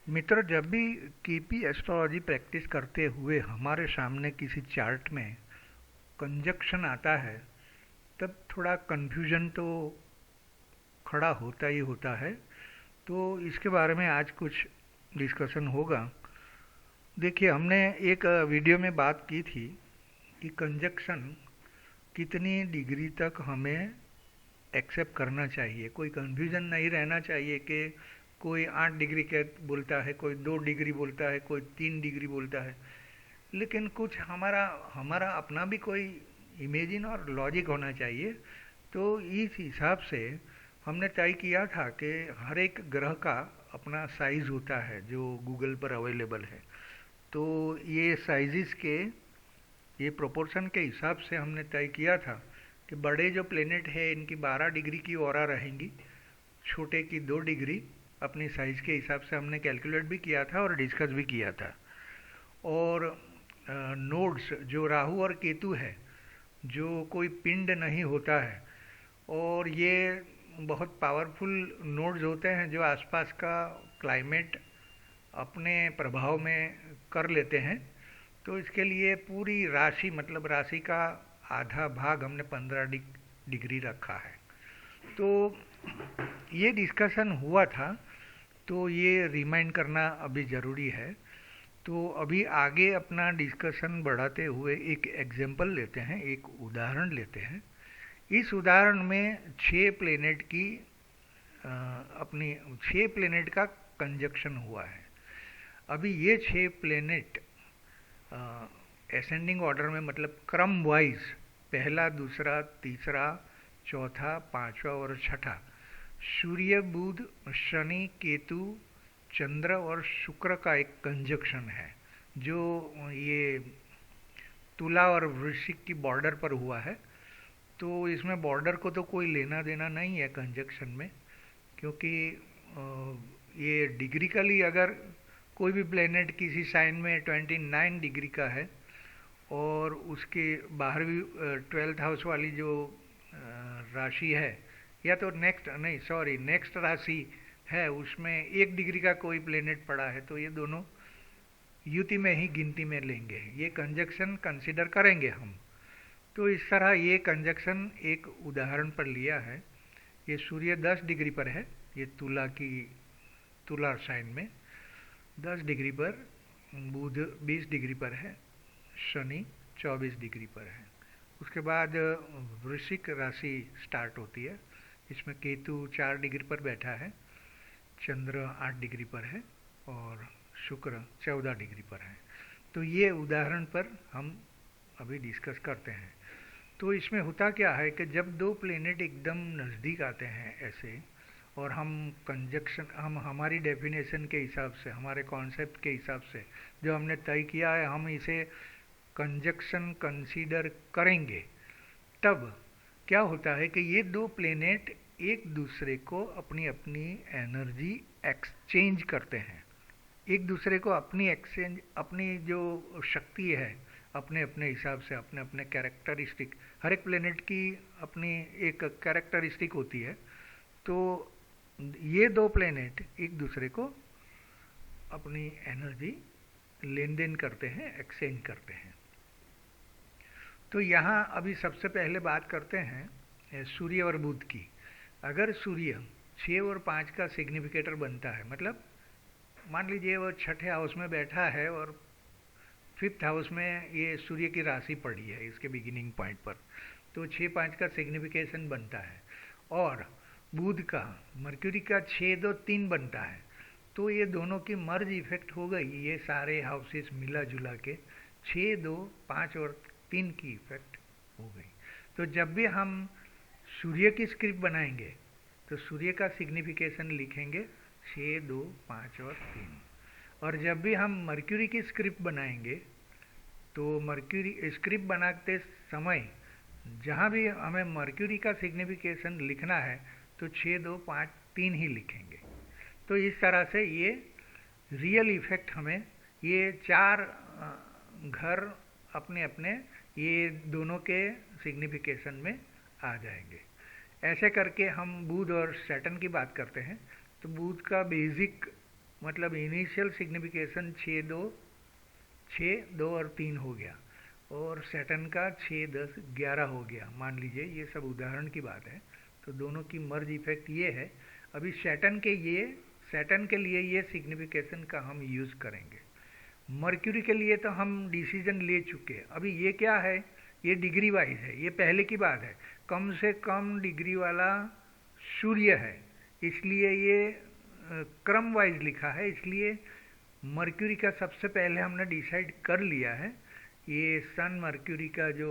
मित्र, जब भी KP astrology practice करते हुए हमारे सामने किसी चार्ट में कंजक्शन आता है, तब थोड़ा कंफ्यूजन तो खड़ा होता ही होता है। तो इसके बारे में आज कुछ डिस्कशन होगा। देखिए, हमने एक वीडियो में बात की थी कि कंजक्शन कितनी डिग्री तक हमें एक्सेप्ट करना चाहिए। कोई कंफ्यूजन नहीं रहना चाहिए कि कोई 8 डिग्री के बोलता है, कोई 2 डिग्री बोलता है, कोई 3 डिग्री बोलता है। लेकिन कुछ हमारा हमारा अपना भी कोई इमेजिन और लॉजिक होना चाहिए। तो इस हिसाब से हमने तय किया था कि हर एक ग्रह का अपना साइज होता है जो गूगल पर अवेलेबल है। तो ये साइजेस के, ये प्रोपोर्शन के हिसाब से हमने तय किया था कि बड़े जो प्लेनेट है इनकी 12 डिग्री की ऑरा रहेंगी, छोटे की 2 डिग्री। अपनी साइज के हिसाब से हमने कैलकुलेट भी किया था और डिस्कस भी किया था। और नोड्स जो राहु और केतु है, जो कोई पिंड नहीं होता है, और ये बहुत पावरफुल नोड्स होते हैं जो आसपास का क्लाइमेट अपने प्रभाव में कर लेते हैं। तो इसके लिए पूरी राशि, मतलब राशि का आधा भाग हमने 15 डिग्री रखा है। तो ये डिस्कशन हुआ था, तो ये रिमाइंड करना अभी ज़रूरी है। तो अभी आगे अपना डिस्कशन बढ़ाते हुए एक एग्जाम्पल लेते हैं, एक उदाहरण लेते हैं। इस उदाहरण में 6 प्लेनेट की अपनी 6 प्लेनेट का कंजक्शन हुआ है। अभी ये 6 प्लेनेट असेंडिंग ऑर्डर में, मतलब क्रम वाइज, पहला, दूसरा, तीसरा, चौथा, पांचवा और छठा, सूर्य, बुध, शनि, केतु, चंद्र और शुक्र का एक कंजक्शन है जो ये तुला और वृश्चिक की बॉर्डर पर हुआ है। तो इसमें बॉर्डर को तो कोई लेना देना नहीं है कंजक्शन में, क्योंकि ये डिग्रिकली अगर कोई भी प्लेनेट किसी साइन में 29 डिग्री का है और उसके बाहर भी 12th हाउस वाली जो राशि है, या तो नेक्स्ट राशि है, उसमें 1 डिग्री का कोई प्लेनेट पड़ा है, तो ये दोनों युति में ही गिनती में लेंगे, ये कंजक्शन कंसिडर करेंगे हम। तो इस तरह ये कंजक्शन एक उदाहरण पर लिया है। ये सूर्य 10 डिग्री पर है, ये तुला साइन में 10 डिग्री पर, बुध 20 डिग्री पर है, शनि 24 डिग्री पर है। उसके बाद वृश्चिक राशि स्टार्ट होती है। इसमें केतु 4 डिग्री पर बैठा है, चंद्र 8 डिग्री पर है और शुक्र 14 डिग्री पर है। तो ये उदाहरण पर हम अभी डिस्कस करते हैं। तो इसमें होता क्या है कि जब दो प्लेनेट एकदम नज़दीक आते हैं ऐसे, और हम हमारी डेफिनेशन के हिसाब से, हमारे कॉन्सेप्ट के हिसाब से जो हमने तय किया है, हम इसे कंजक्शन कंसीडर करेंगे। तब क्या होता है कि ये दो प्लेनेट एक दूसरे को अपनी अपनी एनर्जी एक्सचेंज करते हैं। एक दूसरे को अपनी जो शक्ति है, अपने अपने हिसाब से, अपने अपने कैरेक्टरिस्टिक, हर एक प्लेनेट की अपनी एक कैरेक्टरिस्टिक होती है। तो ये दो प्लेनेट एक दूसरे को अपनी एनर्जी लेन देन करते हैं, एक्सचेंज करते हैं। तो यहाँ अभी सबसे पहले बात करते हैं सूर्य और बुध की। अगर सूर्य 6 और 5 का सिग्निफिकेटर बनता है, मतलब मान लीजिए वो छठे हाउस में बैठा है और 5th हाउस में ये सूर्य की राशि पड़ी है इसके बिगिनिंग पॉइंट पर, तो 6-5 का सिग्निफिकेशन बनता है। और बुध का, मर्क्यूरी का 6-2-3 बनता है। तो ये दोनों की मर्ज इफेक्ट हो गई, ये सारे हाउसेस मिला जुला के 6-2-5 और 3 की इफेक्ट हो गई। तो जब भी हम सूर्य की स्क्रिप्ट बनाएंगे तो सूर्य का सिग्निफिकेशन लिखेंगे 6-2-5 और 3। और जब भी हम मर्क्यूरी की स्क्रिप्ट बनाएंगे तो मर्क्यूरी स्क्रिप्ट बनाते समय जहाँ भी हमें मर्क्यूरी का सिग्निफिकेशन लिखना है तो 6-2-5-3 ही लिखेंगे। तो इस तरह से ये रियल इफेक्ट हमें, ये चार घर अपने अपने ये दोनों के सिग्निफिकेशन में आ जाएंगे। ऐसे करके हम बुध और सैटर्न की बात करते हैं। तो बुध का बेसिक मतलब इनिशियल सिग्निफिकेशन 6 2 और 3 हो गया, और सैटर्न का 6 10 11 हो गया, मान लीजिए। ये सब उदाहरण की बात है, तो दोनों की मर्ज इफेक्ट ये है। अभी सैटर्न के लिए ये सिग्निफिकेशन का हम यूज़ करेंगे। मर्क्यूरी के लिए तो हम डिसीजन ले चुके हैं। अभी ये क्या है, ये डिग्री वाइज है, ये पहले की बात है। कम से कम डिग्री वाला सूर्य है, इसलिए ये क्रम वाइज लिखा है। इसलिए मर्क्यूरी का सबसे पहले हमने डिसाइड कर लिया है। ये सन मर्क्यूरी का जो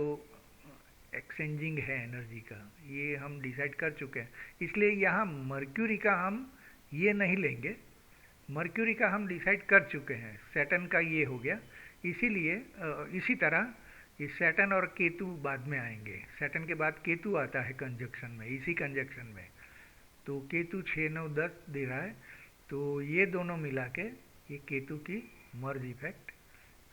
एक्सचेंजिंग है एनर्जी का, ये हम डिसाइड कर चुके हैं। इसलिए यहाँ मर्क्यूरी का हम ये नहीं लेंगे, मर्क्यूरी का हम डिसाइड कर चुके हैं। सैटर्न का ये हो गया। इसीलिए इसी तरह ये सैटर्न और केतु बाद में आएंगे। सैटर्न के बाद केतु आता है कंजक्शन में, इसी कंजक्शन में। तो केतु 6 9 10 दे रहा है, तो ये दोनों मिला के ये केतु की मर्ज इफेक्ट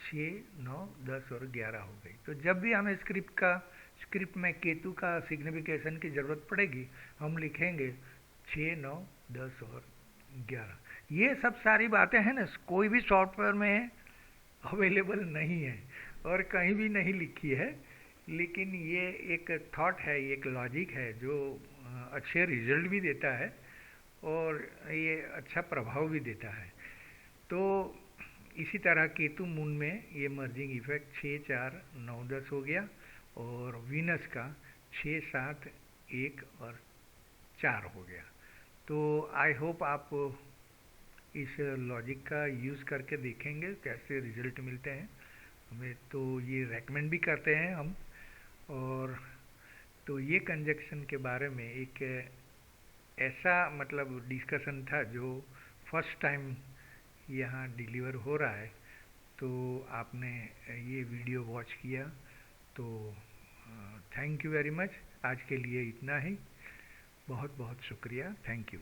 6 9 10 और 11 हो गई। तो जब भी हमें स्क्रिप्ट में केतु का सिग्निफिकेशन की ज़रूरत पड़ेगी, हम लिखेंगे 6 9 10 और 11। ये सब सारी बातें हैं ना, कोई भी सॉफ्टवेयर में अवेलेबल नहीं है और कहीं भी नहीं लिखी है, लेकिन ये एक थॉट है, ये एक लॉजिक है जो अच्छे रिजल्ट भी देता है और ये अच्छा प्रभाव भी देता है। तो इसी तरह केतु मून में ये मर्जिंग इफेक्ट 6 4 9 10 हो गया, और वीनस का 6 7 1 और 4 हो गया। तो आई होप आप इस लॉजिक का यूज़ करके देखेंगे कैसे रिजल्ट मिलते हैं। हमें तो ये रेकमेंड भी करते हैं हम। और तो ये कंजक्शन के बारे में एक ऐसा मतलब डिस्कशन था जो फर्स्ट टाइम यहाँ डिलीवर हो रहा है। तो आपने ये वीडियो वॉच किया, तो थैंक यू वेरी मच। आज के लिए इतना ही, बहुत बहुत शुक्रिया, थैंक यू।